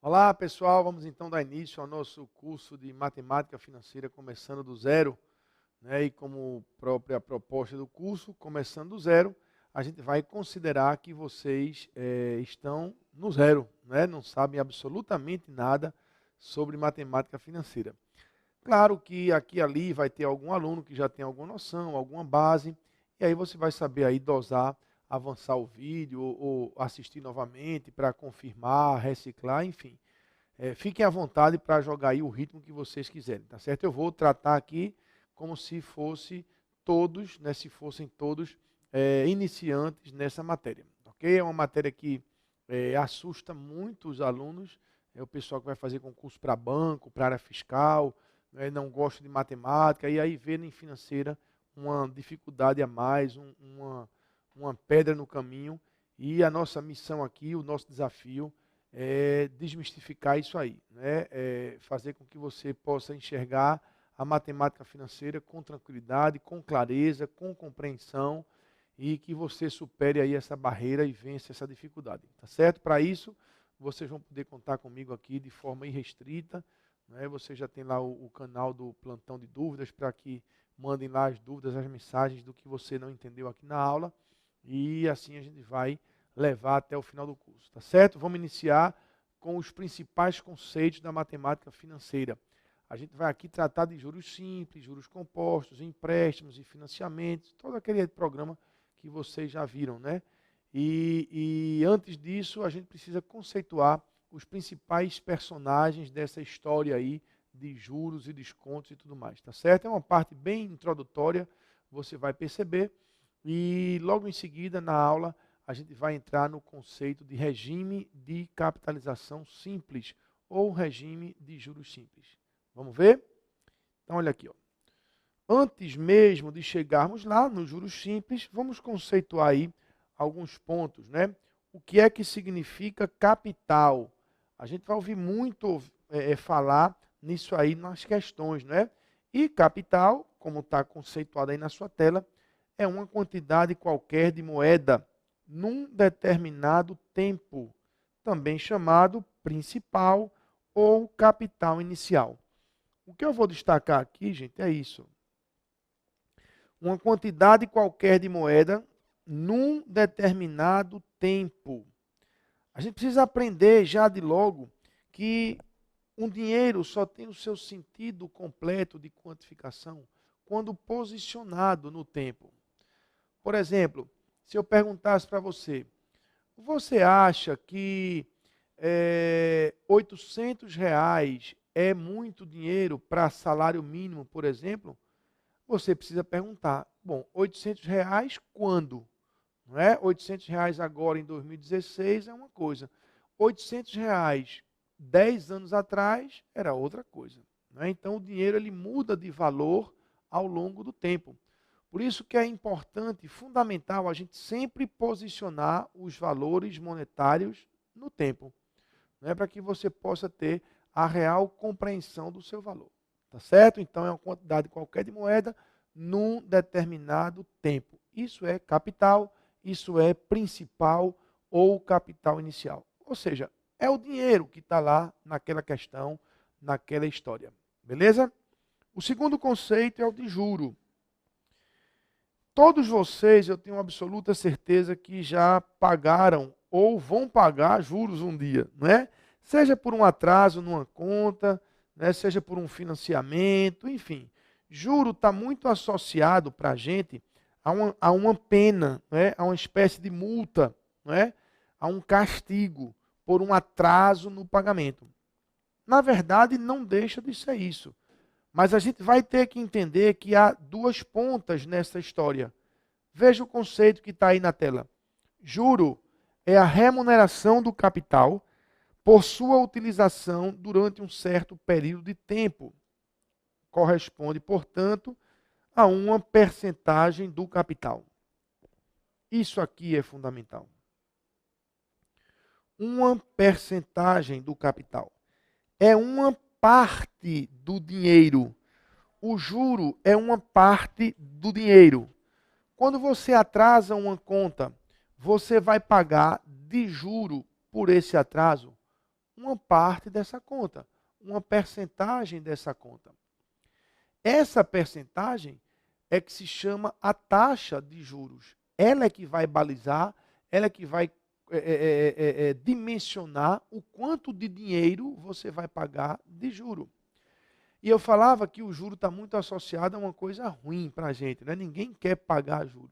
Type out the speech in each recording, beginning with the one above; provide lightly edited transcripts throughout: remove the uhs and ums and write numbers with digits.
Olá pessoal, vamos então dar início ao nosso curso de Matemática Financeira começando do zero, né? E como própria proposta do curso, começando do zero, a gente vai considerar que vocês estão no zero, né? Não sabem absolutamente nada sobre matemática financeira. Claro que aqui e ali vai ter algum aluno que já tem alguma noção, alguma base, e aí você vai saber aí dosar, avançar o vídeo ou assistir novamente para confirmar, reciclar, enfim. Fiquem à vontade para jogar aí o ritmo que vocês quiserem, tá certo? Eu vou tratar aqui como se fosse todos, né, se fossem todos iniciantes nessa matéria, ok? É uma matéria que assusta muito os alunos, é o pessoal que vai fazer concurso para banco, para área fiscal, não gosta de matemática, e aí vê em financeira uma dificuldade a mais, uma pedra no caminho, e a nossa missão aqui, o nosso desafio é desmistificar isso aí, né? Fazer com que você possa enxergar a matemática financeira com tranquilidade, com clareza, com compreensão, e que você supere aí essa barreira e vença essa dificuldade, tá certo? Para isso, vocês vão poder contar comigo aqui de forma irrestrita, né? Você já tem lá o canal do plantão de dúvidas para que mandem lá as dúvidas, as mensagens do que você não entendeu aqui na aula, e assim a gente vai levar até o final do curso, tá certo? Vamos iniciar com os principais conceitos da matemática financeira. A gente vai aqui tratar de juros simples, juros compostos, empréstimos e financiamentos, todo aquele programa que vocês já viram, né? E antes disso, a gente precisa conceituar os principais personagens dessa história aí de juros e descontos e tudo mais, tá certo? É uma parte bem introdutória, você vai perceber, e logo em seguida, na aula, a gente vai entrar no conceito de regime de capitalização simples ou regime de juros simples. Vamos ver? Então, olha aqui, ó. Antes mesmo de chegarmos lá nos juros simples, vamos conceituar aí alguns pontos, né? O que é que significa capital? A gente vai ouvir muito falar nisso aí nas questões, né? E capital, como está conceituado aí na sua tela, é uma quantidade qualquer de moeda num determinado tempo, também chamado principal ou capital inicial. O que eu vou destacar aqui, gente, é isso. Uma quantidade qualquer de moeda num determinado tempo. A gente precisa aprender já de logo que um dinheiro só tem o seu sentido completo de quantificação quando posicionado no tempo. Por exemplo, se eu perguntasse para você, você acha que R$ 800 é muito dinheiro para salário mínimo, por exemplo? Você precisa perguntar, bom, R$ 800 quando? Não é? R$ 800 agora em 2016 é uma coisa. R$ 800 10 anos atrás era outra coisa. Não é? Então o dinheiro ele muda de valor ao longo do tempo. Por isso que é importante, fundamental, a gente sempre posicionar os valores monetários no tempo, né, para que você possa ter a real compreensão do seu valor. Tá certo? Então, é uma quantidade qualquer de moeda num determinado tempo. Isso é capital, isso é principal ou capital inicial. Ou seja, é o dinheiro que está lá naquela questão, naquela história. Beleza? O segundo conceito é o de juro. Todos vocês, eu tenho absoluta certeza que já pagaram ou vão pagar juros um dia, não é? Seja por um atraso numa conta, né? Seja por um financiamento, enfim. Juro está muito associado para a gente a uma pena, né? A uma espécie de multa, não é? A um castigo por um atraso no pagamento. Na verdade, não deixa de ser isso. Mas a gente vai ter que entender que há duas pontas nessa história. Veja o conceito que está aí na tela. Juro é a remuneração do capital por sua utilização durante um certo período de tempo. Corresponde, portanto, a uma percentagem do capital. Isso aqui é fundamental. Uma percentagem do capital é uma parte do dinheiro. O juro é uma parte do dinheiro. Quando você atrasa uma conta, você vai pagar de juro por esse atraso uma parte dessa conta, uma percentagem dessa conta. Essa percentagem é que se chama a taxa de juros. Ela é que vai balizar, ela é que vai dimensionar o quanto de dinheiro você vai pagar de juro. E eu falava que o juro está muito associado a uma coisa ruim para a gente, né? Ninguém quer pagar juro.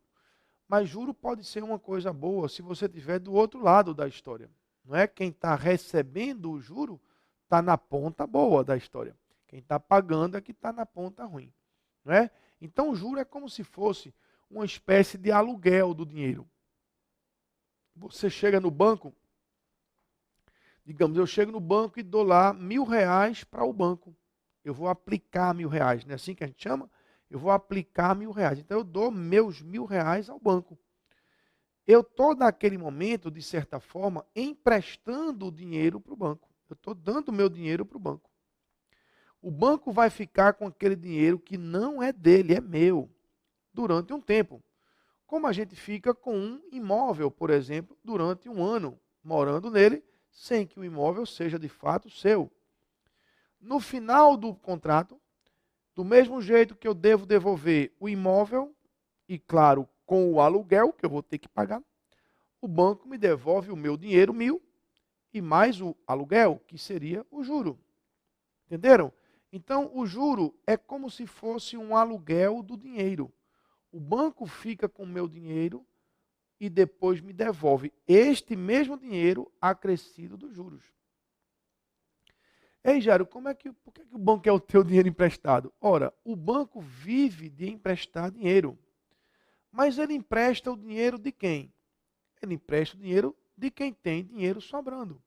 Mas juro pode ser uma coisa boa se você estiver do outro lado da história. Não é? Quem está recebendo o juro está na ponta boa da história. Quem está pagando é que está na ponta ruim. Não é? Então o juro é como se fosse uma espécie de aluguel do dinheiro. Você chega no banco, digamos, eu chego no banco e dou lá R$1.000 para o banco. Eu vou aplicar R$1.000, não é assim que a gente chama? Eu vou aplicar R$1.000. Então eu dou meus R$1.000 ao banco. Eu estou naquele momento, de certa forma, emprestando o dinheiro para o banco. Eu estou dando meu dinheiro para o banco. O banco vai ficar com aquele dinheiro que não é dele, é meu, durante um tempo. Como a gente fica com um imóvel, por exemplo, durante um ano, morando nele, sem que o imóvel seja de fato seu. No final do contrato, do mesmo jeito que eu devo devolver o imóvel, e claro, com o aluguel que eu vou ter que pagar, o banco me devolve o meu dinheiro, 1.000, e mais o aluguel, que seria o juro. Entenderam? Então, o juro é como se fosse um aluguel do dinheiro. O banco fica com o meu dinheiro e depois me devolve este mesmo dinheiro acrescido dos juros. Ei, Jairo, por que o banco quer o teu dinheiro emprestado? Ora, o banco vive de emprestar dinheiro. Mas ele empresta o dinheiro de quem? Ele empresta o dinheiro de quem tem dinheiro sobrando.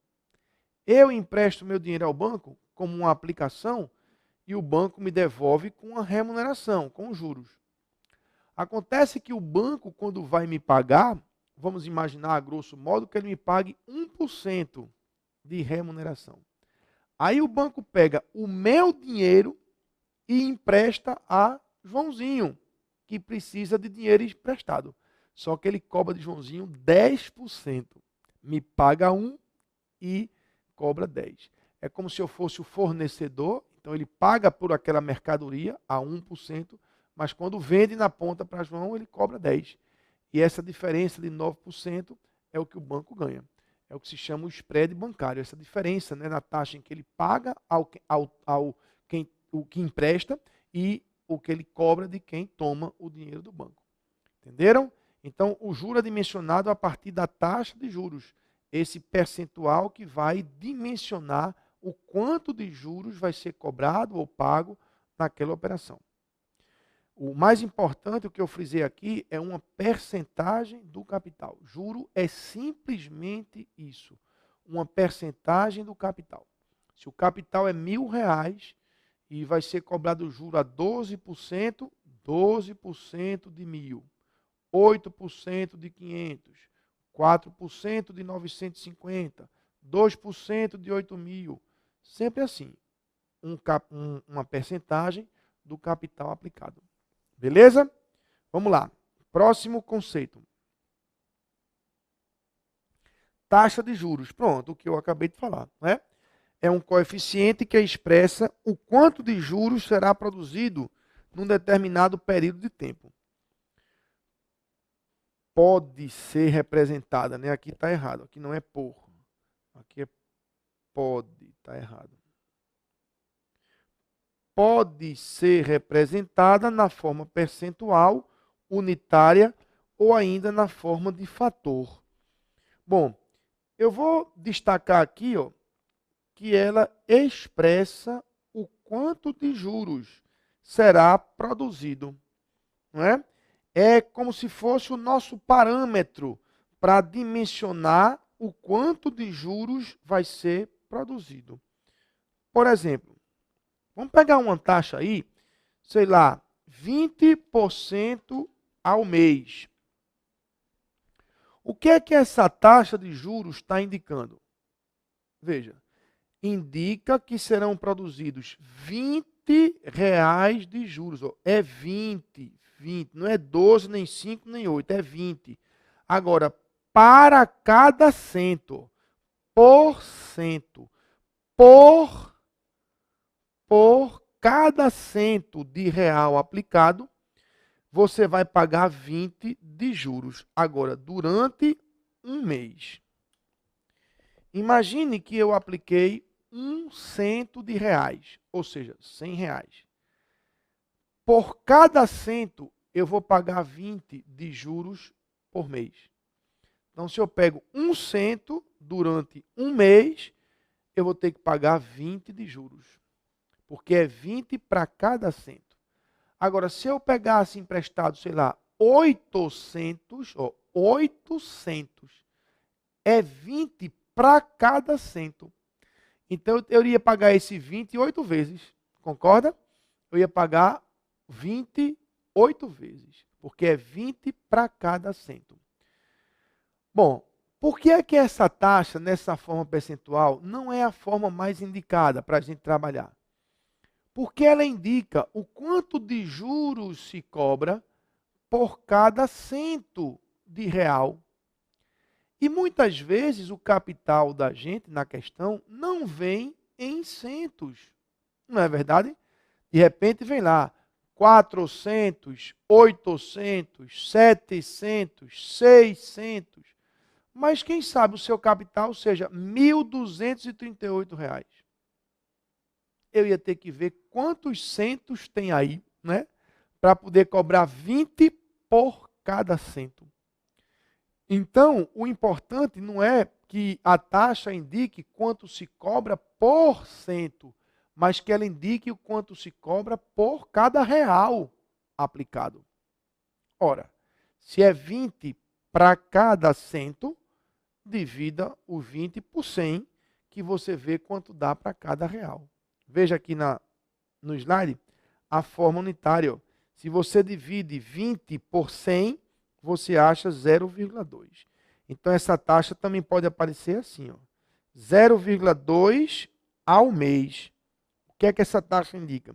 Eu empresto meu dinheiro ao banco como uma aplicação e o banco me devolve com uma remuneração, com juros. Acontece que o banco, quando vai me pagar, vamos imaginar a grosso modo que ele me pague 1% de remuneração. Aí o banco pega o meu dinheiro e empresta a Joãozinho, que precisa de dinheiro emprestado. Só que ele cobra de Joãozinho 10%. Me paga 1 e cobra 10. É como se eu fosse o fornecedor, então ele paga por aquela mercadoria a 1%, mas quando vende na ponta para João, ele cobra 10%. E essa diferença de 9% é o que o banco ganha. É o que se chama o spread bancário. Essa diferença, né, na taxa em que ele paga o que empresta e o que ele cobra de quem toma o dinheiro do banco. Entenderam? Então, o juro é dimensionado a partir da taxa de juros. Esse percentual que vai dimensionar o quanto de juros vai ser cobrado ou pago naquela operação. O mais importante, o que eu frisei aqui, é uma percentagem do capital. Juro é simplesmente isso, uma percentagem do capital. Se o capital é R$1.000 e vai ser cobrado juro a 12%, 12% de 1.000, 8% de 500, 4% de 950, 2% de 8.000, sempre assim, uma percentagem do capital aplicado. Beleza? Vamos lá. Próximo conceito. Taxa de juros. Pronto, o que eu acabei de falar, né? É um coeficiente que expressa o quanto de juros será produzido num determinado período de tempo. Pode ser representada, né? Aqui está errado, aqui não é por. Aqui é pode, está errado. Pode ser representada na forma percentual, unitária ou ainda na forma de fator. Bom, eu vou destacar aqui, ó, que ela expressa o quanto de juros será produzido, não é? É como se fosse o nosso parâmetro para dimensionar o quanto de juros vai ser produzido. Por exemplo, vamos pegar uma taxa aí, sei lá, 20% ao mês. O que é que essa taxa de juros está indicando? Veja, indica que serão produzidos R$ 20 de juros. Ó. É 20, não é 12, nem 5, nem 8, é 20. Agora, para cada cento, por cento, por cada cento de real aplicado, você vai pagar 20 de juros. Agora, durante um mês. Imagine que eu apliquei R$ 100, ou seja, R$ 100. Por cada cento, eu vou pagar 20 de juros por mês. Então, se eu pego R$ 100 durante um mês, eu vou ter que pagar 20 de juros. Porque é 20 para cada cento. Agora, se eu pegasse emprestado, sei lá, 800, é 20 para cada cento. Então, eu iria pagar esse 28 vezes. Concorda? Eu ia pagar 28 vezes. Porque é 20 para cada cento. Bom, por que é que essa taxa, nessa forma percentual, não é a forma mais indicada para a gente trabalhar? Porque ela indica o quanto de juros se cobra por cada cento de real. E muitas vezes o capital da gente na questão não vem em centos. Não é verdade? De repente vem lá 400, 800, 700, 600. Mas quem sabe o seu capital seja R$ 1.238. Eu ia ter que ver quantos centos tem aí, né? Para poder cobrar 20 por cada cento. Então, o importante não é que a taxa indique quanto se cobra por cento, mas que ela indique o quanto se cobra por cada real aplicado. Ora, se é 20 para cada cento, divida o 20 por 100, que você vê quanto dá para cada real. Veja aqui no slide a forma unitária. Ó. Se você divide 20 por 100, você acha 0,2. Então, essa taxa também pode aparecer assim. 0,2 ao mês. O que é que essa taxa indica?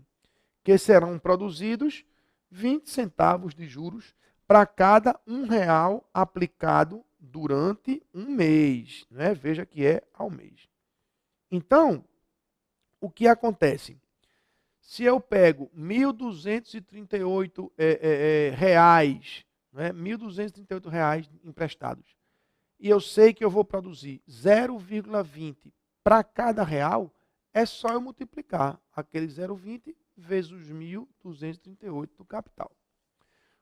Que serão produzidos 20 centavos de juros para cada R$ 1 aplicado durante um mês. Né? Veja que é ao mês. Então, o que acontece? Se eu pego R$ 1.238 reais, né, R$ 1.238 reais emprestados, e eu sei que eu vou produzir 0,20 para cada real, é só eu multiplicar aquele 0,20 vezes os 1.238 do capital.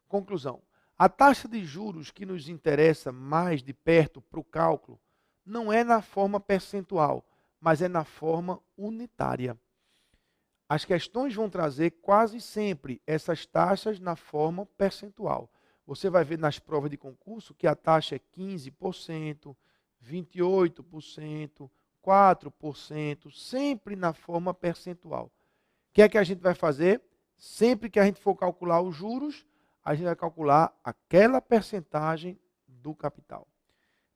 Conclusão. A taxa de juros que nos interessa mais de perto para o cálculo não é na forma percentual, mas é na forma unitária. As questões vão trazer quase sempre essas taxas na forma percentual. Você vai ver nas provas de concurso que a taxa é 15%, 28%, 4%, sempre na forma percentual. O que é que a gente vai fazer? Sempre que a gente for calcular os juros, a gente vai calcular aquela percentagem do capital.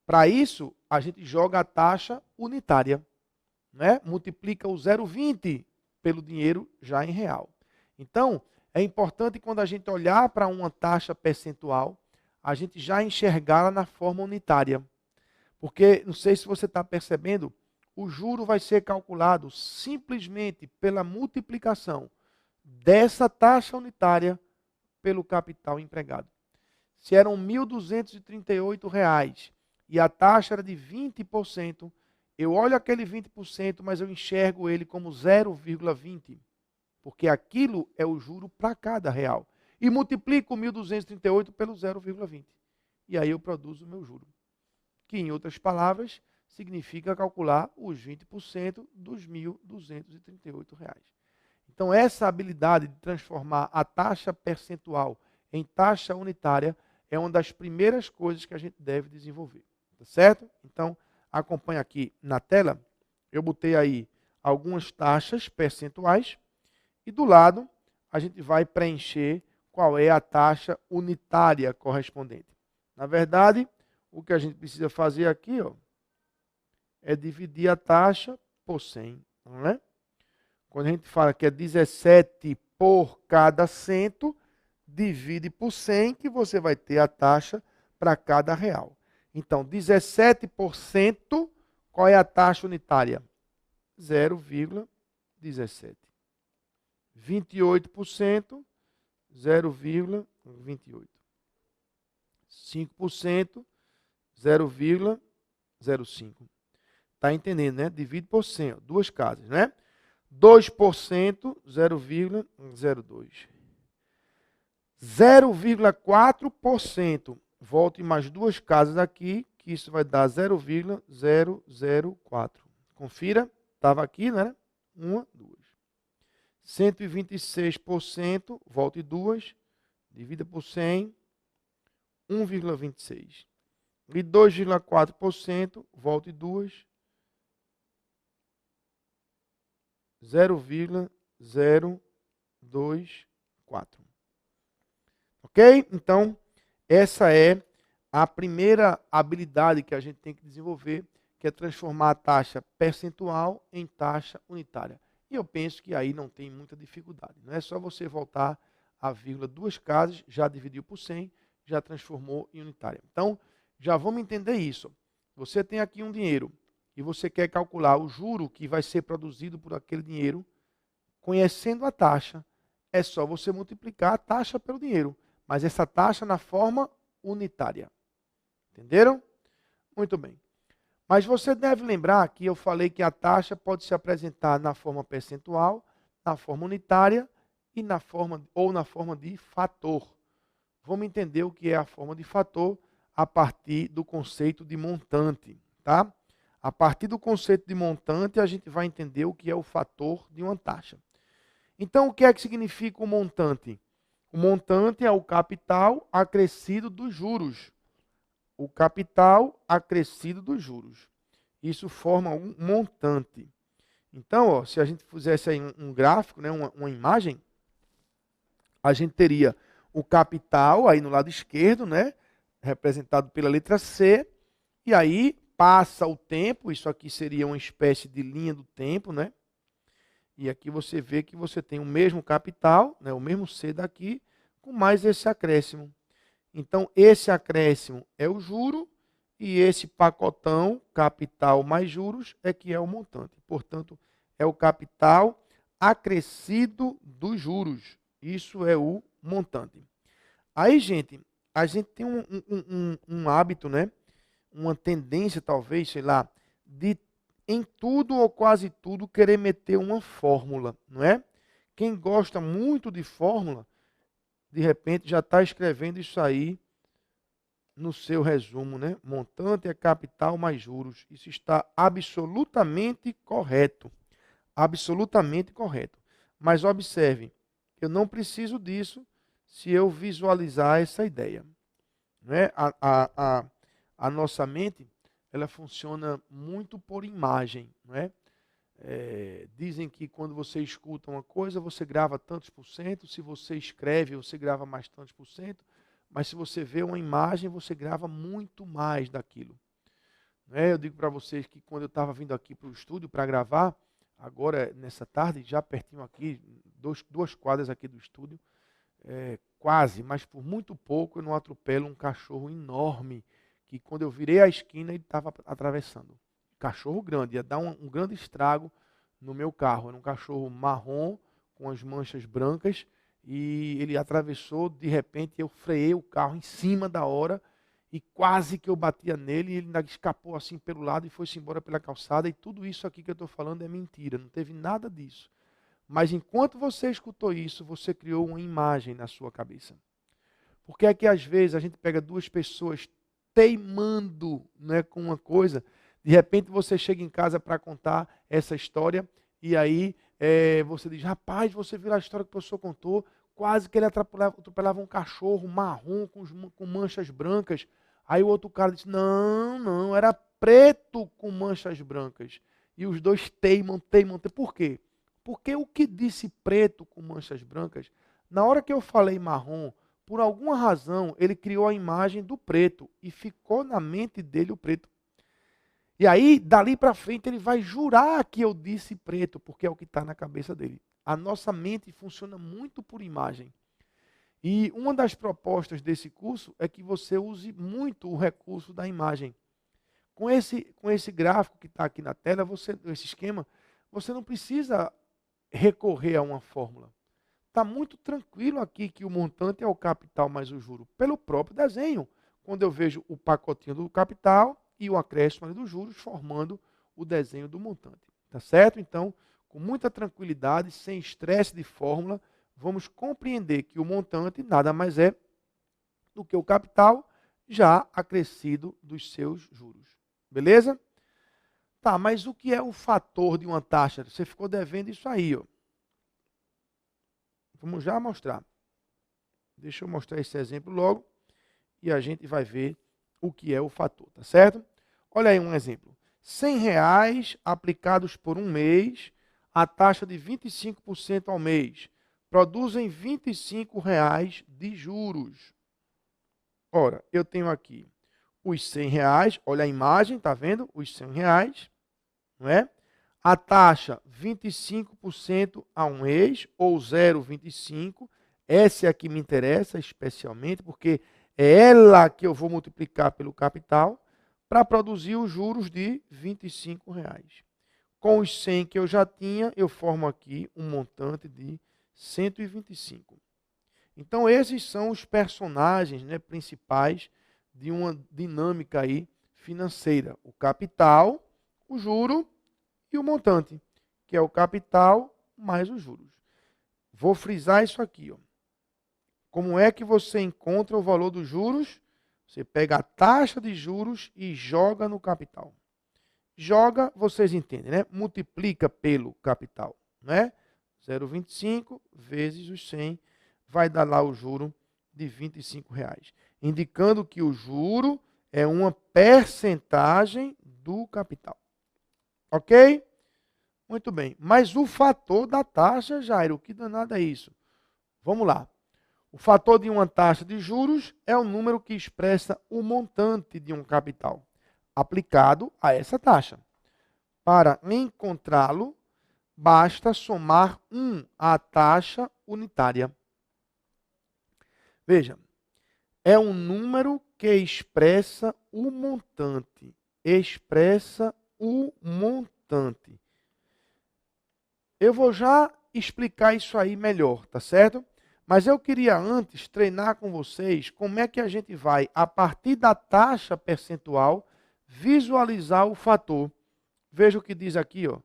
Para isso, a gente joga a taxa unitária. Né? Multiplica o 0,20 pelo dinheiro já em real. Então, é importante quando a gente olhar para uma taxa percentual, a gente já enxergá-la na forma unitária. Porque, não sei se você está percebendo, o juro vai ser calculado simplesmente pela multiplicação dessa taxa unitária pelo capital empregado. Se eram R$ 1.238 e a taxa era de 20%, eu olho aquele 20%, mas eu enxergo ele como 0,20, porque aquilo é o juro para cada real. E multiplico 1.238 pelo 0,20. E aí eu produzo o meu juro. Que, em outras palavras, significa calcular os 20% dos R$ 1.238. Então, essa habilidade de transformar a taxa percentual em taxa unitária é uma das primeiras coisas que a gente deve desenvolver. Tá certo? Então, acompanhe aqui na tela, eu botei aí algumas taxas percentuais e do lado a gente vai preencher qual é a taxa unitária correspondente. Na verdade, o que a gente precisa fazer aqui, ó, é dividir a taxa por 100, não é? Quando a gente fala que é 17 por cada cento, divide por 100, que você vai ter a taxa para cada real. Então, 17%, qual é a taxa unitária? 0,17. 28%, 0,28. 5%, 0,05. Está entendendo, né? Divide por 100, ó, duas casas, né? 2%, 0,02. 0,4%, volte mais duas casas aqui, que isso vai dar 0,004. Confira, estava aqui, né? Uma, duas. 126%, volte duas, divida por 100, 1,26. E 2,4%, volte duas, 0,024. Ok? Então, essa é a primeira habilidade que a gente tem que desenvolver, que é transformar a taxa percentual em taxa unitária. E eu penso que aí não tem muita dificuldade. Não é só você voltar a vírgula duas casas, já dividiu por 100, já transformou em unitária. Então, já vamos entender isso. Você tem aqui um dinheiro e você quer calcular o juro que vai ser produzido por aquele dinheiro, conhecendo a taxa, é só você multiplicar a taxa pelo dinheiro, mas essa taxa na forma unitária. Entenderam? Muito bem. Mas você deve lembrar que eu falei que a taxa pode se apresentar na forma percentual, na forma unitária e na forma de fator. Vamos entender o que é a forma de fator a partir do conceito de montante, tá? A partir do conceito de montante, a gente vai entender o que é o fator de uma taxa. Então, o que é que significa o montante? O montante é o capital acrescido dos juros. O capital acrescido dos juros. Isso forma um montante. Então, ó, se a gente fizesse aí um gráfico, né, uma imagem, a gente teria o capital aí no lado esquerdo, né, representado pela letra C, e aí passa o tempo, isso aqui seria uma espécie de linha do tempo, né? E aqui você vê que você tem o mesmo capital, né, o mesmo C daqui, com mais esse acréscimo. Então, esse acréscimo é o juro e esse pacotão, capital mais juros, é que é o montante. Portanto, é o capital acrescido dos juros. Isso é o montante. Aí, gente, a gente tem um hábito, né? Uma tendência, talvez, sei lá, de em tudo ou quase tudo querer meter uma fórmula, não é? Quem gosta muito de fórmula, de repente já está escrevendo isso aí no seu resumo, né? Montante é capital mais juros. Isso está absolutamente correto. Absolutamente correto. Mas observe, eu não preciso disso se eu visualizar essa ideia. Não é? A nossa mente, ela funciona muito por imagem, não é? Dizem que quando você escuta uma coisa, você grava tantos por cento, se você escreve, você grava mais tantos por cento, mas se você vê uma imagem, você grava muito mais daquilo. Eu digo para vocês que quando eu estava vindo aqui para o estúdio para gravar, agora nessa tarde, já pertinho aqui, duas quadras aqui do estúdio, quase, mas por muito pouco eu não atropelo um cachorro enorme, que quando eu virei a esquina ele estava atravessando. Cachorro grande, ia dar um grande estrago no meu carro. Era um cachorro marrom, com as manchas brancas, e ele atravessou, de repente eu freiei o carro em cima da hora, e quase que eu batia nele, e ele ainda escapou assim pelo lado e foi-se embora pela calçada, e tudo isso aqui que eu estou falando é mentira, não teve nada disso. Mas enquanto você escutou isso, você criou uma imagem na sua cabeça. Porque é que às vezes a gente pega duas pessoas teimando, né, com uma coisa. De repente você chega em casa para contar essa história e aí você diz, rapaz, você viu a história que o professor contou, quase que ele atropelava um cachorro marrom com manchas brancas. Aí o outro cara disse, não, era preto com manchas brancas. E os dois teimam. Por quê? Porque o que disse preto com manchas brancas, na hora que eu falei marrom, por alguma razão, ele criou a imagem do preto e ficou na mente dele o preto. E aí, dali para frente, ele vai jurar que eu disse preto, porque é o que está na cabeça dele. A nossa mente funciona muito por imagem. E uma das propostas desse curso é que você use muito o recurso da imagem. Com esse gráfico que está aqui na tela, esse esquema, você não precisa recorrer a uma fórmula. Está muito tranquilo aqui que o montante é o capital mais o juro, pelo próprio desenho. Quando eu vejo o pacotinho do capital e o acréscimo ali dos juros formando o desenho do montante. Tá certo? Então, com muita tranquilidade, sem estresse de fórmula, vamos compreender que o montante nada mais é do que o capital já acrescido dos seus juros. Beleza? Tá, mas o que é o fator de uma taxa? Você ficou devendo isso aí, ó. Vamos já mostrar. Deixa eu mostrar esse exemplo logo e a gente vai ver o que é o fator, tá certo? Olha aí um exemplo. R$100 aplicados por um mês, a taxa de 25% ao mês, produzem R$25 de juros. Ora, eu tenho aqui os R$100, olha a imagem, tá vendo? Os R$100, não é? A taxa 25% a um mês, ou 0,25. Essa é a que me interessa especialmente, porque é ela que eu vou multiplicar pelo capital para produzir os juros de R$25. Com os 100 que eu já tinha, eu formo aqui um montante de 125. Então, esses são os personagens, né, principais de uma dinâmica aí financeira. O capital, o juro e o montante, que é o capital mais os juros. Vou frisar isso aqui. Ó. Como é que você encontra o valor dos juros? Você pega a taxa de juros e joga no capital. Joga, vocês entendem, né? Multiplica pelo capital, né? 0,25 vezes os 100 vai dar lá o juro de R$25, indicando que o juro é uma percentagem do capital. Ok? Muito bem. Mas o fator da taxa, Jairo, que danado é isso? Vamos lá. O fator de uma taxa de juros é o número que expressa o montante de um capital aplicado a essa taxa. Para encontrá-lo, basta somar 1 à taxa unitária. Veja, é um número que expressa o montante. Expressa o montante. Eu vou já explicar isso aí melhor, tá certo? Mas eu queria antes treinar com vocês como é que a gente vai, a partir da taxa percentual, visualizar o fator. Veja o que diz aqui, ó.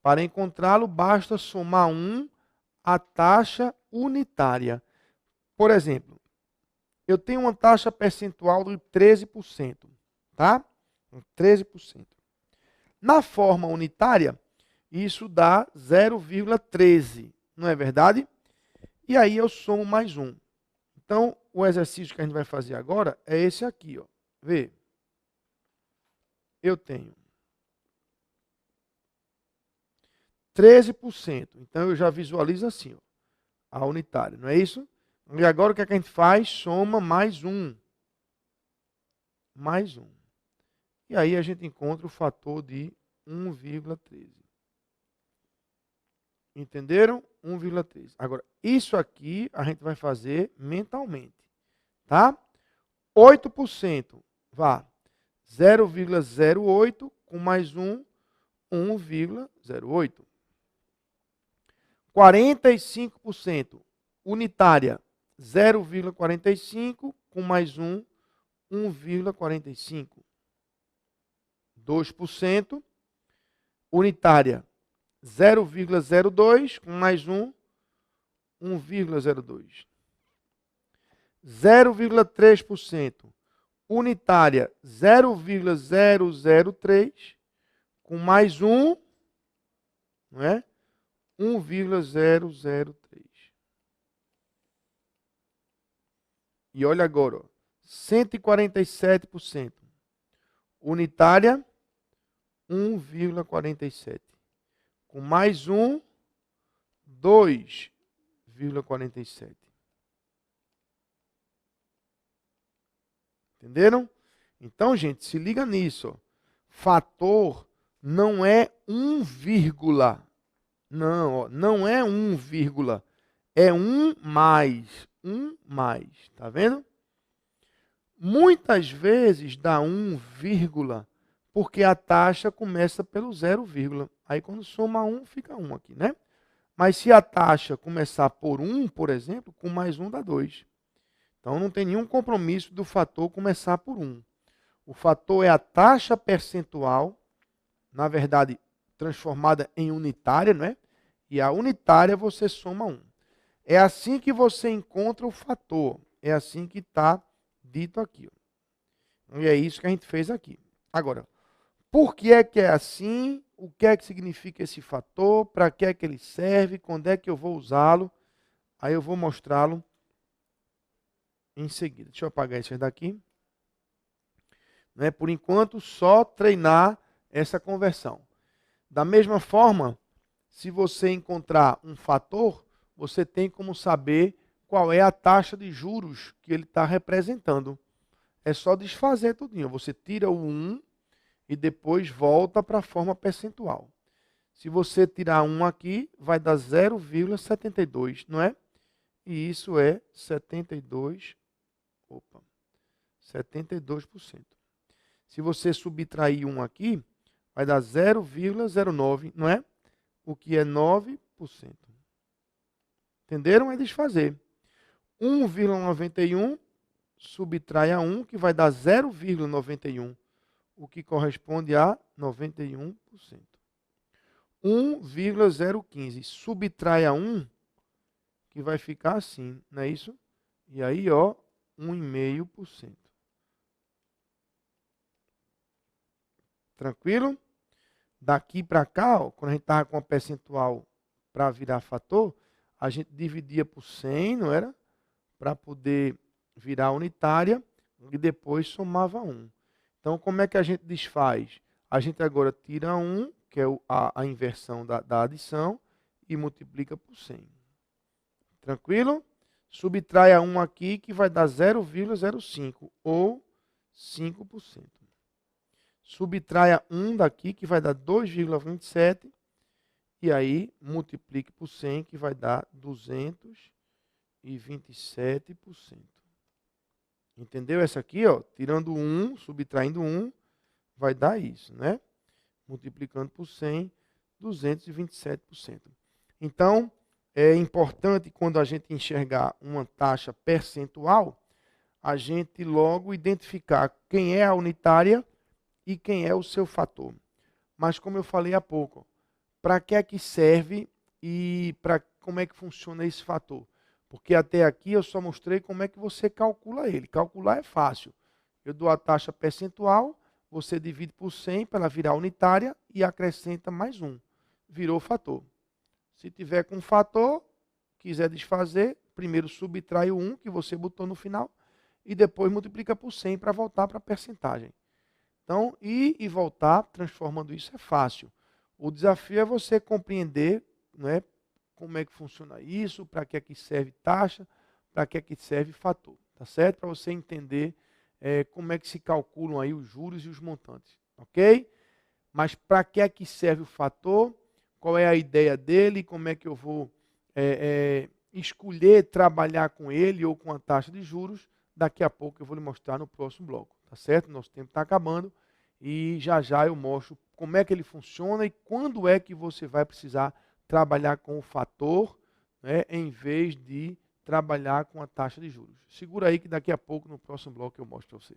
Para encontrá-lo, basta somar 1 à taxa unitária. Por exemplo, eu tenho uma taxa percentual de 13%, tá? 13%. Na forma unitária, isso dá 0,13, não é verdade? E aí eu somo mais 1. Então, o exercício que a gente vai fazer agora é esse aqui, ó. Vê. Eu tenho 13%. Então, eu já visualizo assim, ó, a unitária, não é isso? E agora o que, é que a gente faz? Soma mais 1. Mais 1. E aí a gente encontra o fator de 1,13. Entenderam? 1,13. Agora, isso aqui a gente vai fazer mentalmente. Tá? 8%. Vá. 0,08 com mais 1, 1,08. 45%. Unitária. 0,45 com mais 1, 1,45. 2%. Unitária. 0,02 com mais 1, 1,02. 0,3%. Unitária, 0,003 com mais 1, não é? 1,003. E olha agora, ó, 147%. Unitária, 1,47. Com mais 1, 2,47. Entenderam? Então, gente, se liga nisso. Ó. Fator não é 1, não, ó, não é 1, é 1 mais, 1 mais, tá vendo? Muitas vezes dá 1, porque a taxa começa pelo 0, aí quando soma 1, fica 1 aqui, né? Mas se a taxa começar por 1, por exemplo, com mais 1 dá 2. Então não tem nenhum compromisso do fator começar por 1. O fator é a taxa percentual, na verdade, transformada em unitária, não é? E a unitária você soma 1. É assim que você encontra o fator. É assim que está dito aqui. Ó. E é isso que a gente fez aqui. Agora, por que é assim? O que é que significa esse fator? Para que é que ele serve? Quando é que eu vou usá-lo? Aí eu vou mostrá-lo em seguida. Deixa eu apagar isso daqui. Né? Por enquanto, só treinar essa conversão. Da mesma forma, se você encontrar um fator, você tem como saber qual é a taxa de juros que ele está representando. É só desfazer tudinho. Você tira o 1 e depois volta para a forma percentual. Se você tirar 1 aqui, vai dar 0,72, não é? E isso é 72%. Se você subtrair 1 aqui, vai dar 0,09, não é? O que é 9%. Entenderam? É desfazer. 1,91 subtrai a 1, que vai dar 0,91, o que corresponde a 91%. 1,015 subtrai a 1, que vai ficar assim, não é isso? E aí, ó, 1,5%. Tranquilo? Daqui para cá, ó, quando a gente estava com a percentual para virar fator, a gente dividia por 100, não era? Para poder virar unitária e depois somava 1. Então, como é que a gente desfaz? A gente agora tira 1, que é a inversão da adição, e multiplica por 100. Tranquilo? Subtrai a 1 aqui, que vai dar 0,05, ou 5%. Subtrai a 1 daqui, que vai dar 2,27, e aí multiplique por 100, que vai dar 227%. Entendeu essa aqui, ó? Tirando 1, subtraindo 1, vai dar isso, né? Multiplicando por 100, 227%. Então, é importante quando a gente enxergar uma taxa percentual, a gente logo identificar quem é a unitária e quem é o seu fator. Mas como eu falei há pouco, para que é que serve e como é que funciona esse fator? Porque até aqui eu só mostrei como é que você calcula ele. Calcular é fácil. Eu dou a taxa percentual, você divide por 100 para ela virar unitária e acrescenta mais 1. Virou fator. Se tiver com fator, quiser desfazer, primeiro subtrai o 1 que você botou no final e depois multiplica por 100 para voltar para a percentagem. Então, ir e voltar transformando isso é fácil. O desafio é você compreender, não é, como é que funciona isso, para que é que serve taxa, para que é que serve fator, tá certo? Para você entender como é que se calculam aí os juros e os montantes, ok? Mas para que é que serve o fator, qual é a ideia dele, como é que eu vou escolher trabalhar com ele ou com a taxa de juros, daqui a pouco eu vou lhe mostrar no próximo bloco, tá certo? Nosso tempo está acabando e já já eu mostro como é que ele funciona e quando é que você vai precisar trabalhar com o fator, né, em vez de trabalhar com a taxa de juros. Segura aí que daqui a pouco no próximo bloco eu mostro para você.